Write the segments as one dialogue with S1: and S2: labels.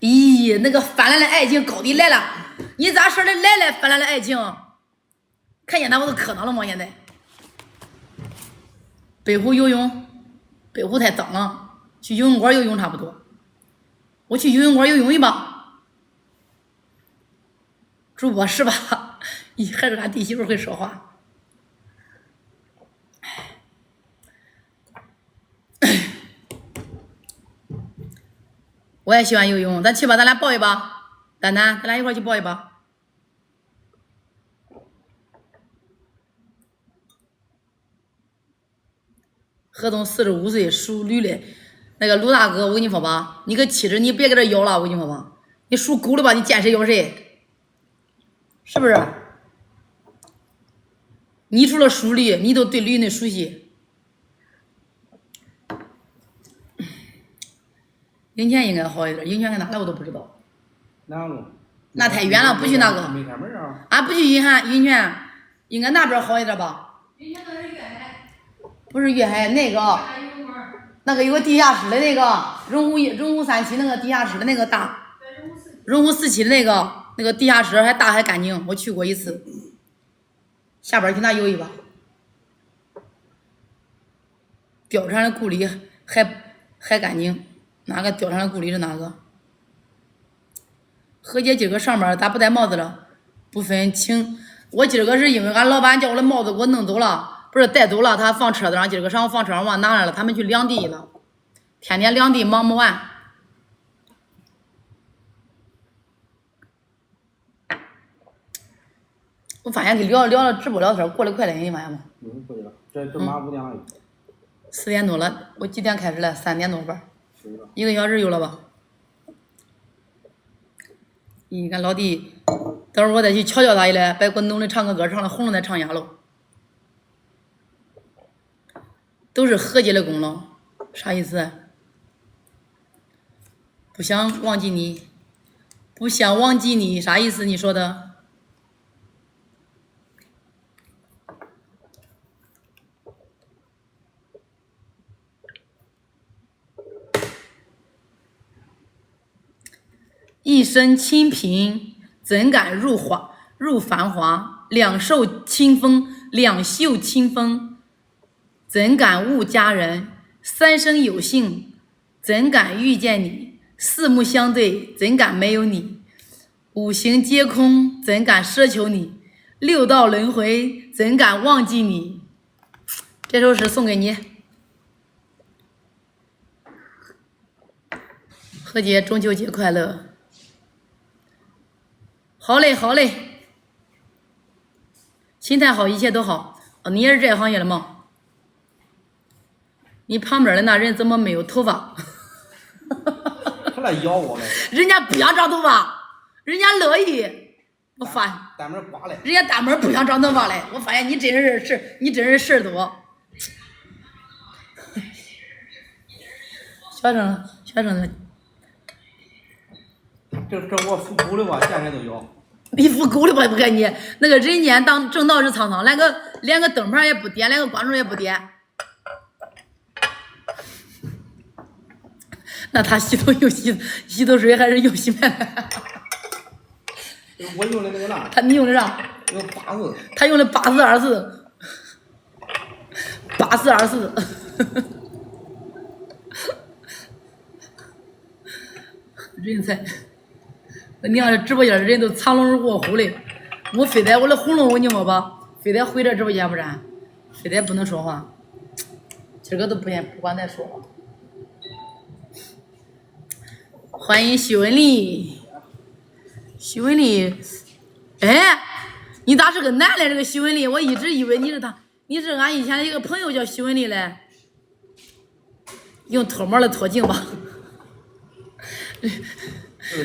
S1: 咦，那个泛滥的爱情高低来了，你咋说的来了泛滥的爱情？看见他我都磕到了吗？现在北湖游泳，北湖太脏了，去游泳馆游泳差不多。我去游泳馆游泳去吧。主播是吧？咦，还是俺弟媳妇会说话。我也喜欢游泳，咱去吧，咱俩抱一把。丹丹，咱俩一块去抱一把。河东45岁属驴的，那个卢大哥，我跟你说吧，你个气质你别给这要了，我跟你说吧，你属狗的吧，你见谁要谁，是不是？你除了属驴，你都对驴那熟悉。营田应该好一点，营田在哪里我都不知道。
S2: 哪路？
S1: 那太远了，不去那个。
S2: 没开门啊。
S1: 俺不去云泉，应该那边好一点吧？
S3: 云泉那是粤海。
S1: 不是粤海，那个有个地下室的那个荣湖3期那个地下室的那个大，荣湖4期的那个地下室还大还干净，我去过一次。下边去那游一把。貂蝉的故里还干净。哪个貂蝉的故里是哪个？何姐今儿个上班咋不戴帽子了？不分清。我今儿个是因为俺老板叫我的帽子给我弄走了，不是带走了，他放车子上，今儿个上午放车上忘拿来了，他们去两地了，天天两地忙不完。我发现跟聊了直播聊天过得快了，你发现吗？
S2: 过去了，这马5点了。
S1: 4点多了，我几点开始了？3点多吧。1个小时有了吧？你看老弟，等会儿我再去瞧瞧他一来，别给我弄的唱个歌，唱了红了再唱哑喽。都是何姐的功劳，啥意思？不想忘记你，不想忘记你，啥意思？你说的？一身清贫，怎敢入繁华？两袖清风，怎敢误佳人？3生有幸，怎敢遇见你？4目相对，怎敢没有你？5行皆空，怎敢奢求你？6道轮回，怎敢忘记你？这首诗送给你，何姐，中秋节快乐！好嘞，心态好，一切都好。哦，你也是这行业的吗？你旁边的那人怎么没有头发？
S2: 他来咬我嘞！
S1: 人家不想长头发，人家乐意。我发
S2: 大门刮嘞。
S1: 人家大门不想长头发嘞。我发现你真是你真是事儿多。小声的。
S2: 这我属狗的吧，见人都咬。
S1: 你属狗的吧？不看你那个人间正道是苍苍，连个灯牌也不点，连个关注也不点。那他洗头水还是用洗面？
S2: 我用的那个啥？
S1: 你用的啥？
S2: 用84。
S1: 他用的8424。8424。人才。你要是直播间人都藏龙卧虎的，我非得我的喉咙我跟你说吧，非得回这直播间不然，非得不能说话，今儿个都不管再说了。欢迎许文丽，哎，你咋是个男的？这个许文丽，我一直以为你是俺以前的一个朋友叫许文丽嘞，用脱毛的脱镜吧。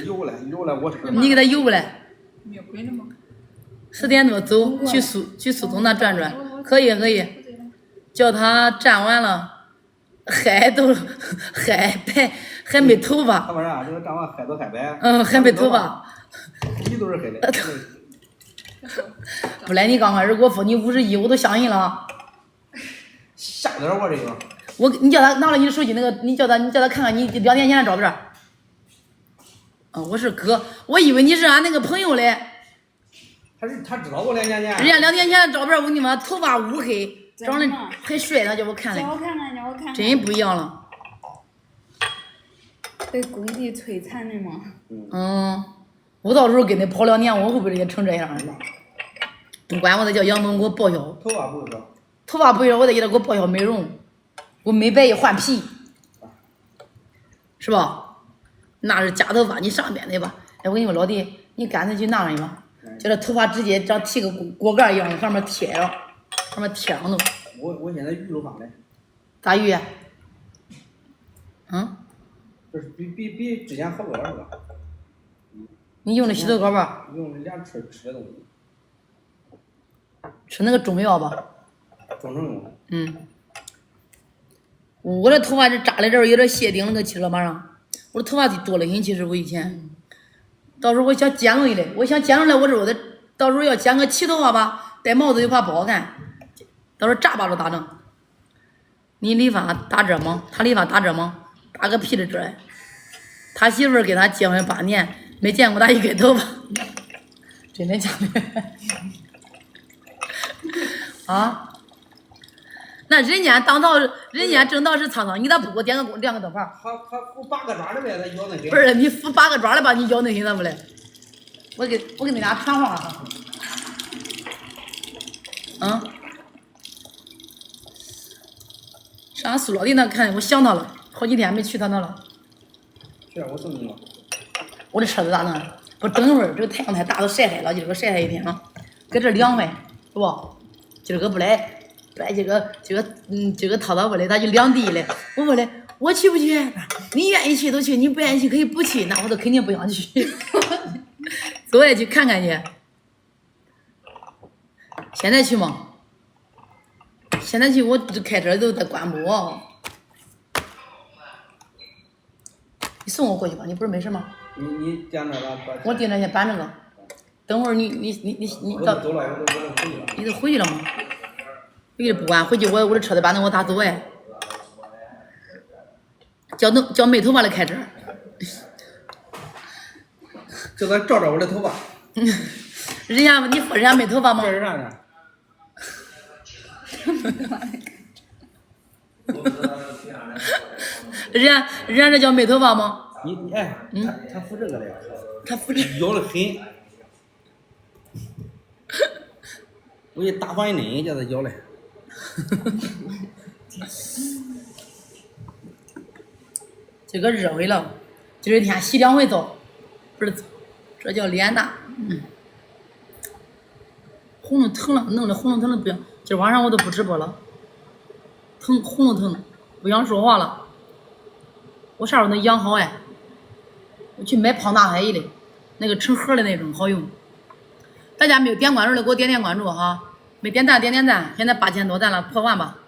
S2: 游了，我是。
S1: 你给他游来。
S3: 没回来吗
S1: ？10点多走，去苏总那转转，可以。叫他站完了，还没头发。
S2: 他说啥？这个站完还都黑白。
S1: 还没头发。
S2: 你都是黑的。
S1: 不然你刚开始给我说你51，我都相信了。
S2: 吓点我这个。
S1: 你叫他拿了你的手机那个，你叫他看看你2年前的照片。啊，我是哥，我以为你是俺那个朋友嘞。
S2: 他知道我2年前。
S1: 人家2年前的照片，我跟你说，头发乌黑，长得还帅，他叫我看嘞。
S3: 叫我看看，叫我看看。
S1: 真不一样了。
S3: 被工地摧残的吗？
S1: 我到时候跟他跑2年，我会不会也成这样了？不管我得叫杨东给我报销。
S2: 头发不会少。
S1: 头发不会少，我得给他给我报销美容，我美白一换皮，是吧？那是假头发，你上边的吧？哎，我跟你说，老弟，你干脆去那样吧，叫他头发直接像剃个锅盖一样，上面贴上，上面贴上头。
S2: 我现在鱼都发嘞。
S1: 咋鱼？
S2: 就是比之前好多了是吧？
S1: 你用的洗头膏吧？
S2: 用的俩吃的东西。
S1: 吃那个中药吧？
S2: 中成用。
S1: 我的头发这扎在这儿有点谢顶了，个气了马上。我的头发多了很，其实我以前，到时候我想剪了嘞，我想剪出来，我说我得到时候要剪个齐头发吧，戴帽子又怕不好看，到时候扎巴着咋整？你理发打这吗？他理发打这吗？打个屁的这！他媳妇儿跟他结婚8年，没见过他一根头发，真的假的？啊？那人家人家正道是苍苍，你咋不给我点个亮个灯牌？
S2: 他扶8个抓的呗，他咬那根。
S1: 不是你扶8个抓的吧？你咬那心咋不嘞？我给你俩传话了。上苏老弟那看，我想他了，好几天没去他那了。
S2: 是啊，我送你了。
S1: 我的车子咋弄？不等会儿这个太阳太大，都晒黑了，今儿个晒黑一天啊，搁这凉快，是不？今儿个不来。这个涛涛不来，他就2地嘞。我说嘞，我去不去？你愿意去都去，你不愿意去可以不去，那我都肯定不想去。走也去看看去。现在去吗？现在去我开车都在关部。你送我过去吧，你不是没事吗？
S2: 你点那了？
S1: 我点那先搬那个。等会儿你到。
S2: 走了，我都回去了。
S1: 你都回去了吗？回去不管，回去我的车子搬的我咋走哎？叫没头发的开车。
S2: 叫他照照我的头发。
S1: 人家你说人家没头发吗？
S2: 这是啥呢？
S1: 人家这叫没头发吗？
S2: 你哎，他扶这个嘞。
S1: 他扶这。
S2: 咬得很。我给大反针叫他咬嘞。
S1: 这个热回了，今儿天洗2回澡，不是，这叫脸大。喉咙疼了，弄得喉咙疼的不行。今儿晚上我都不直播了，疼，喉咙疼，不想说话了。我啥时候能养好哎？我去买胖大黑的，那个成盒的那种好用。大家没有点关注的给我点关注哈，没点赞点赞，现在8000多赞了，破万吧。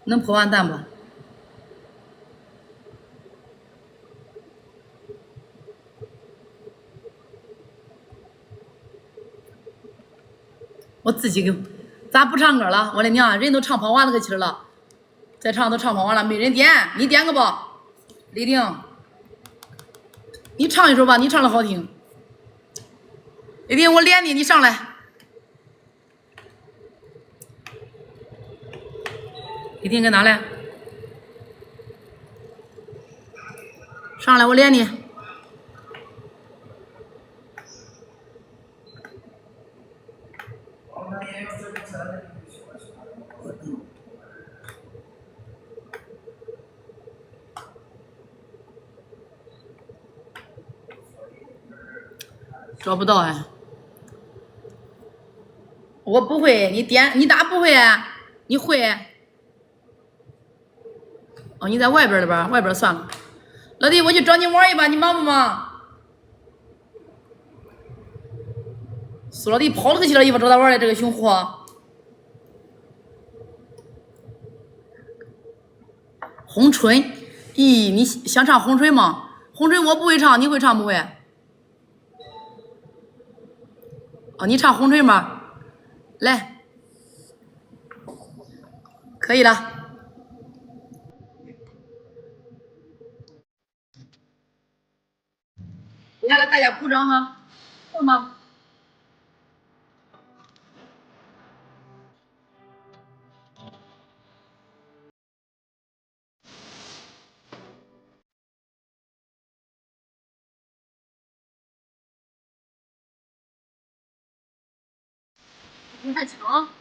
S1: 能破万赞不？我自己给，咋不唱歌了？我的娘，人都唱跑完了个气儿了，再唱都唱跑完了，没人点，你点个吧，李玲，你唱一首吧，你唱的好听。李玲，我连你上来。李婷搁哪嘞？上来，我连你。找不到哎，我不会，你点，你咋不会啊？你会？哦，你在外边了吧？外边算了。老弟，我去找你玩一把，你忙不忙？苏老弟跑了个去了，一会找他玩的这个熊货。红唇，咦，你想唱红唇吗？红唇我不会唱，你会唱不会？哦，你唱红唇吧，来，可以了。下来大家鼓掌哈，会吗？你看清啊。